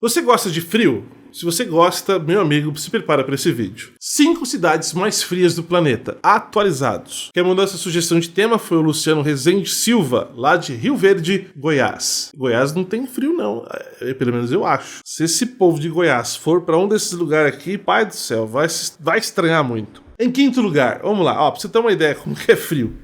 Você gosta de frio? Se você gosta, meu amigo, se prepara para esse vídeo. 5 cidades mais frias do planeta, atualizados. Quem mandou essa sugestão de tema foi o Luciano Rezende Silva, lá de Rio Verde, Goiás. Goiás não tem frio não, pelo menos eu acho. Se esse povo de Goiás for para um desses lugares aqui, pai do céu, vai estranhar muito. Em quinto lugar, vamos lá, ó, pra você ter uma ideia como que é frio.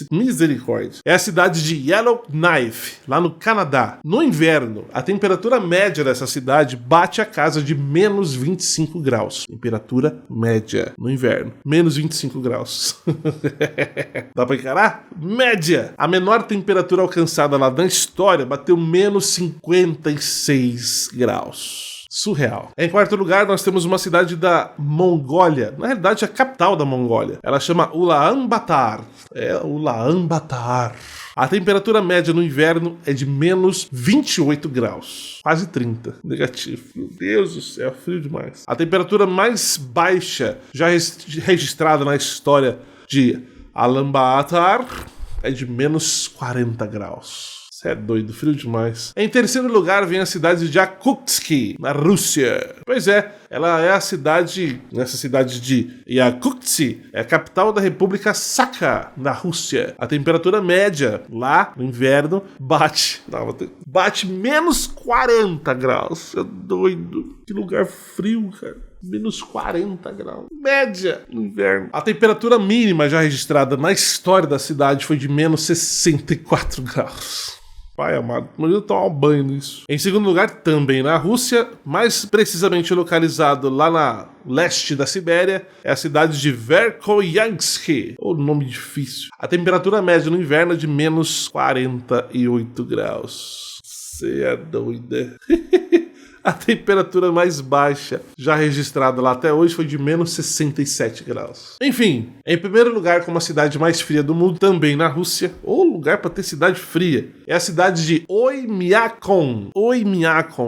Misericórdia. É a cidade de Yellowknife, lá no Canadá. No inverno, a temperatura média dessa cidade bate a casa de menos 25 graus. Temperatura média no inverno. Menos 25 graus. Dá pra encarar? Média! A menor temperatura alcançada lá na história bateu menos 56 graus. Surreal. Em quarto lugar, nós temos uma cidade da Mongólia. Na realidade, a capital da Mongólia. Ela chama Ulaanbaatar. Ulaanbaatar. A temperatura média no inverno é de menos 28 graus. Quase 30. Negativo. Meu Deus do céu, frio demais. A temperatura mais baixa já registrada na história de Ulaanbaatar é de menos 40 graus. Você é doido, frio demais. Em terceiro lugar vem a cidade de Yakutsk, na Rússia. Pois é, ela é nessa cidade de Yakutsk, é a capital da República Sakha, na Rússia. A temperatura média lá no inverno bate menos 40 graus. Você é doido. Que lugar frio, cara. Menos 40 graus. Média no inverno. A temperatura mínima já registrada na história da cidade foi de menos 64 graus. Pai amado, mas eu tomar um banho nisso. Em segundo lugar, também na Rússia, mais precisamente localizado lá na leste da Sibéria, é a cidade de Verkhoyansk, ou nome difícil. A temperatura média no inverno é de menos 48 graus. Você é doida. A temperatura mais baixa já registrada lá até hoje foi de menos 67 graus. Enfim, em primeiro lugar, como a cidade mais fria do mundo, também na Rússia, ou lugar para ter cidade fria, é a cidade de Oymyakon,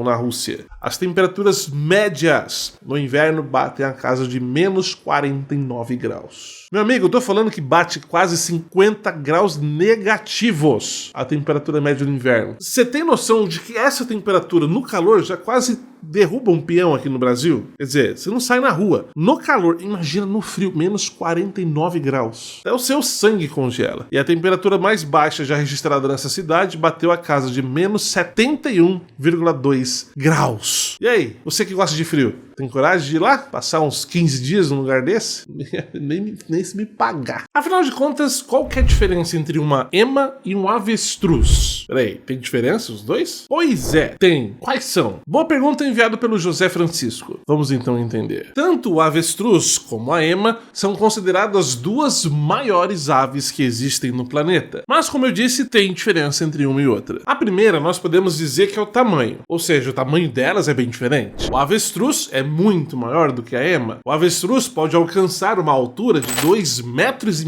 na Rússia. As temperaturas médias no inverno batem a casa de menos 49 graus. Meu amigo, eu tô falando que bate quase 50 graus negativos a temperatura média no inverno. Você tem noção de que essa temperatura no calor já quase derruba um peão aqui no Brasil? Quer dizer, você não sai na rua. No calor, imagina no frio, menos 49 graus. Até o seu sangue congela. E a temperatura mais baixa já registrada nessa cidade bateu a casa de menos 71,2 graus. E aí, você que gosta de frio, tem coragem de ir lá? Passar uns 15 dias num lugar desse? nem se me pagar. Afinal de contas, qual que é a diferença entre uma ema e um avestruz? Peraí, tem diferença os dois? Pois é, tem. Quais são? Boa pergunta enviada pelo José Francisco. Vamos então entender. Tanto o avestruz como a ema são consideradas as duas maiores aves que existem no planeta. Mas, como eu disse, tem diferença entre uma e outra. A primeira, nós podemos dizer que é o tamanho. Ou seja, o tamanho delas é bem diferente. O avestruz é muito maior do que a ema. O avestruz pode alcançar uma altura de 2,5 metros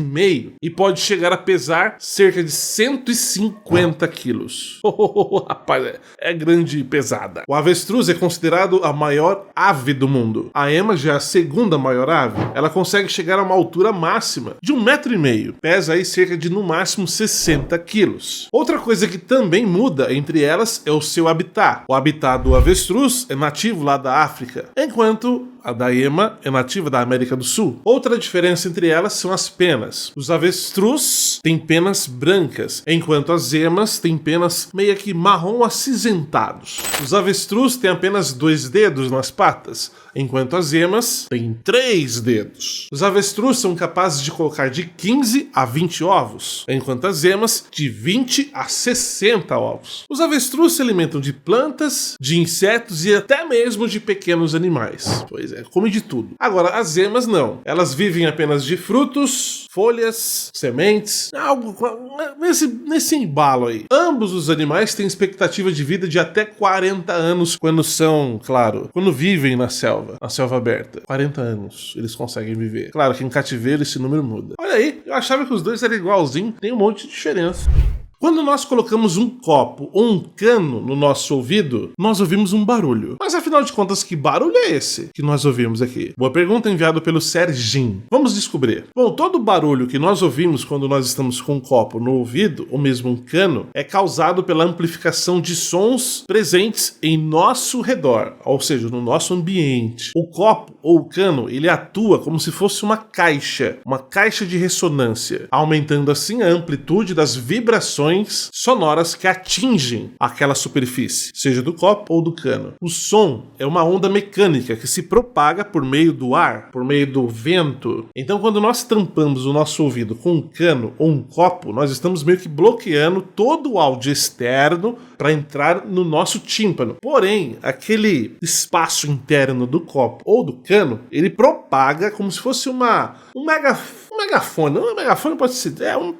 e pode chegar a pesar cerca de 150 quilos. Rapaz, é grande e pesada. O avestruz é considerado a maior ave do mundo. A ema já é a segunda maior ave. Ela consegue chegar a uma altura máxima de 1,5 metro. Pesa aí cerca de no máximo 60 quilos. Outra coisa que também muda entre elas é o seu habitat. O habitat do avestruz é nativo lá da África, enquanto a da ema é nativa da América do Sul. Outra diferença entre elas são as penas. Os avestruz têm penas brancas, enquanto as emas têm penas meio que marrom acinzentados. Os avestruz têm apenas 2 dedos nas patas, enquanto as emas têm 3 dedos. Os avestruz são capazes de colocar de 15 a 20 ovos, enquanto as emas de 20 a 60 ovos. Os avestruz se alimentam de plantas, de insetos e até mesmo de pequenos animais. Pois é, come de tudo. Agora, as emas não. Elas vivem apenas de frutos, folhas, sementes, algo nesse embalo aí. Ambos os animais têm expectativa de vida de até 40 anos quando vivem na selva aberta. 40 anos eles conseguem viver. Claro que em cativeiro esse número muda. Olha aí, eu achava que os dois eram igualzinhos, tem um monte de diferença. Quando nós colocamos um copo ou um cano no nosso ouvido, nós ouvimos um barulho. Mas afinal de contas, que barulho é esse que nós ouvimos aqui? Boa pergunta enviada pelo Serginho. Vamos descobrir. Bom, todo barulho que nós ouvimos quando nós estamos com um copo no ouvido, ou mesmo um cano, é causado pela amplificação de sons presentes em nosso redor, ou seja, no nosso ambiente. O copo ou o cano, ele atua como se fosse uma caixa de ressonância, aumentando assim a amplitude das vibrações sonoras que atingem aquela superfície, seja do copo ou do cano. O som é uma onda mecânica que se propaga por meio do ar, por meio do vento. Então, quando nós tampamos o nosso ouvido com um cano ou um copo, nós estamos meio que bloqueando todo o áudio externo para entrar no nosso tímpano. Porém, aquele espaço interno do copo ou do cano, ele propaga como se fosse um megafone. Um megafone pode ser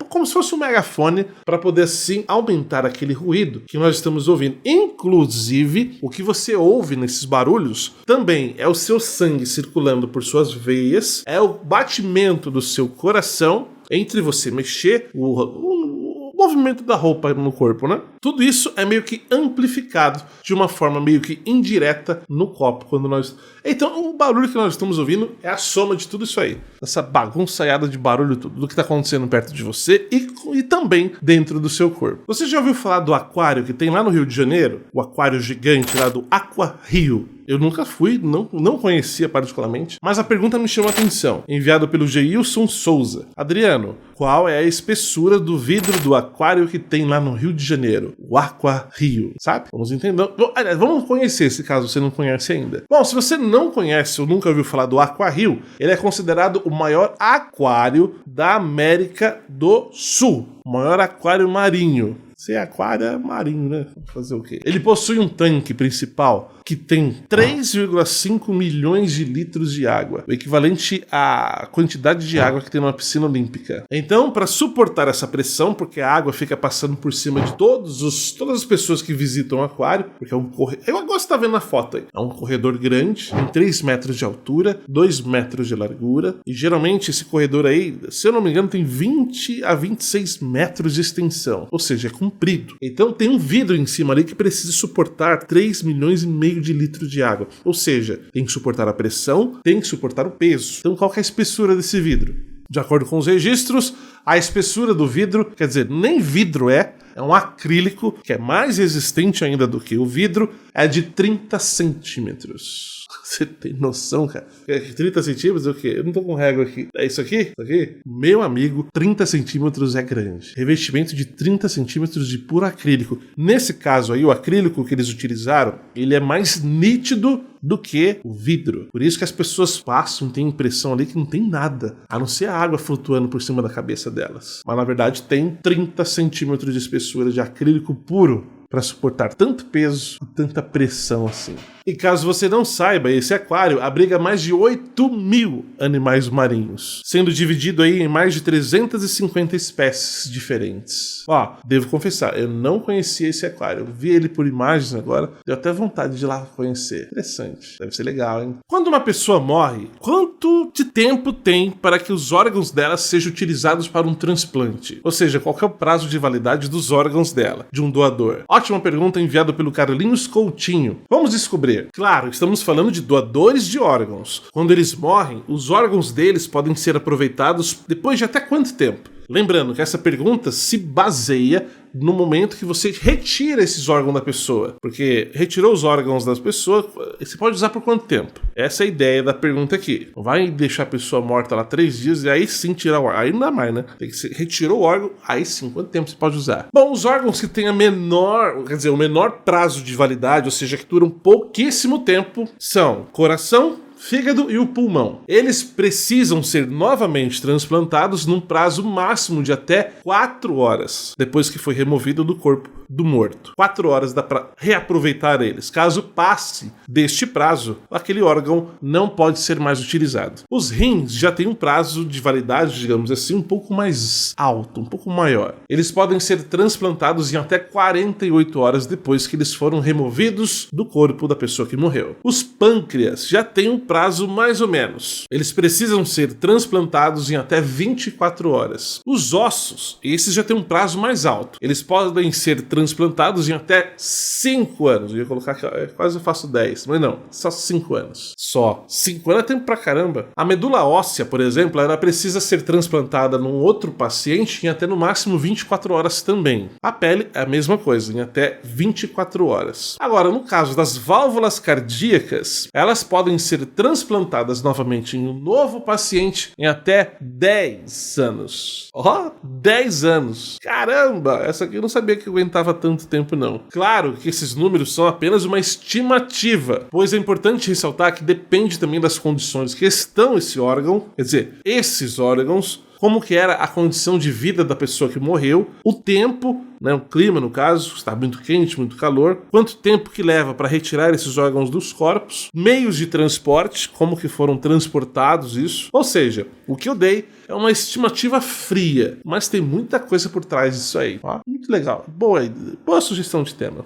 como se fosse um megafone para poder assim aumentar aquele ruído que nós estamos ouvindo. Inclusive, o que você ouve nesses barulhos também é o seu sangue circulando por suas veias, é o batimento do seu coração entre você mexer o movimento da roupa no corpo, né? Tudo isso é meio que amplificado de uma forma meio que indireta no copo quando nós... Então, o barulho que nós estamos ouvindo é a soma de tudo isso aí. Essa bagunçaiada de barulho, tudo do que está acontecendo perto de você e também dentro do seu corpo. Você já ouviu falar do aquário que tem lá no Rio de Janeiro? O aquário gigante lá do Aqua Rio. Eu nunca fui, não conhecia particularmente, mas a pergunta me chamou a atenção. Enviado pelo Geilson Souza. Adriano, qual é a espessura do vidro do aquário que tem lá no Rio de Janeiro? O Aqua Rio, sabe? Vamos entender. Vamos conhecer esse caso você não conhece ainda. Bom, se você não conhece ou nunca ouviu falar do Aqua Rio, ele é considerado o maior aquário da América do Sul. O maior aquário marinho. Se é aquário, é marinho, né? Fazer o quê? Ele possui um tanque principal que tem 3,5 milhões de litros de água, o equivalente à quantidade de água que tem numa piscina olímpica. Então, para suportar essa pressão, porque a água fica passando por cima de todas as pessoas que visitam o aquário, porque é um corredor... Eu gosto de estar vendo na foto aí. É um corredor grande, tem 3 metros de altura, 2 metros de largura, e geralmente esse corredor aí, se eu não me engano, tem 20 a 26 metros de extensão, ou seja, é comprido. Então tem um vidro em cima ali que precisa suportar 3,5 milhões de litros de água. Ou seja, tem que suportar a pressão, tem que suportar o peso. Então qual que é a espessura desse vidro? De acordo com os registros, a espessura do vidro, quer dizer, nem vidro é um acrílico, que é mais resistente ainda do que o vidro, é de 30 centímetros. Você tem noção, cara? 30 centímetros é o quê? Eu não tô com régua aqui. É isso aqui? Isso aqui? Meu amigo, 30 centímetros é grande. Revestimento de 30 centímetros de puro acrílico. Nesse caso aí, o acrílico que eles utilizaram, ele é mais nítido do que o vidro. Por isso que as pessoas passam e têm a impressão ali que não tem nada, a não ser a água flutuando por cima da cabeça delas. Mas na verdade tem 30 centímetros de espessura de acrílico puro para suportar tanto peso e tanta pressão assim. E caso você não saiba, esse aquário abriga mais de 8.000 animais marinhos, sendo dividido aí em mais de 350 espécies diferentes. Ó, devo confessar, eu não conhecia esse aquário. Eu vi ele por imagens agora, deu até vontade de ir lá conhecer. Interessante, deve ser legal, hein? Quando uma pessoa morre, quanto de tempo tem para que os órgãos dela sejam utilizados para um transplante? Ou seja, qual que é o prazo de validade dos órgãos dela, de um doador? Ótima pergunta enviada pelo Carlinhos Coutinho. Vamos descobrir. Claro, estamos falando de doadores de órgãos. Quando eles morrem, os órgãos deles podem ser aproveitados depois de até quanto tempo? Lembrando que essa pergunta se baseia no momento que você retira esses órgãos da pessoa. Porque retirou os órgãos das pessoas, você pode usar por quanto tempo? Essa é a ideia da pergunta aqui. Não vai deixar a pessoa morta lá 3 dias e aí sim tirar o órgão. Aí não dá mais, né? Tem que ser, retirou o órgão, aí sim, quanto tempo você pode usar? Bom, os órgãos que têm o menor prazo de validade, ou seja, que duram pouquíssimo tempo, são coração, fígado e o pulmão. Eles precisam ser novamente transplantados num prazo máximo de até 4 horas, depois que foi removido do corpo do morto. 4 horas dá para reaproveitar eles. Caso passe deste prazo, aquele órgão não pode ser mais utilizado. Os rins já têm um prazo de validade, digamos assim, um pouco mais alto, um pouco maior. Eles podem ser transplantados em até 48 horas depois que eles foram removidos do corpo da pessoa que morreu. Os pâncreas já têm um prazo prazo mais ou menos. Eles precisam ser transplantados em até 24 horas. Os ossos, esses já têm um prazo mais alto. Eles podem ser transplantados em até 5 anos. Eu ia colocar aqui, quase eu faço 10, mas não, só 5 anos. Só. 5 anos é tempo pra caramba. A medula óssea, por exemplo, ela precisa ser transplantada num outro paciente em até no máximo 24 horas também. A pele é a mesma coisa, em até 24 horas. Agora, no caso das válvulas cardíacas, elas podem ser transplantadas novamente em um novo paciente em até 10 anos. Ó, 10 anos. Caramba, essa aqui eu não sabia que aguentava tanto tempo não. Claro que esses números são apenas uma estimativa, pois é importante ressaltar que depende também das condições que estão esse órgão, quer dizer, esses órgãos, como que era a condição de vida da pessoa que morreu, o tempo, né, o clima no caso, está muito quente, muito calor, quanto tempo que leva para retirar esses órgãos dos corpos, meios de transporte, como que foram transportados isso, ou seja, o que eu dei é uma estimativa fria, mas tem muita coisa por trás disso aí. Ó, muito legal, boa sugestão de tema.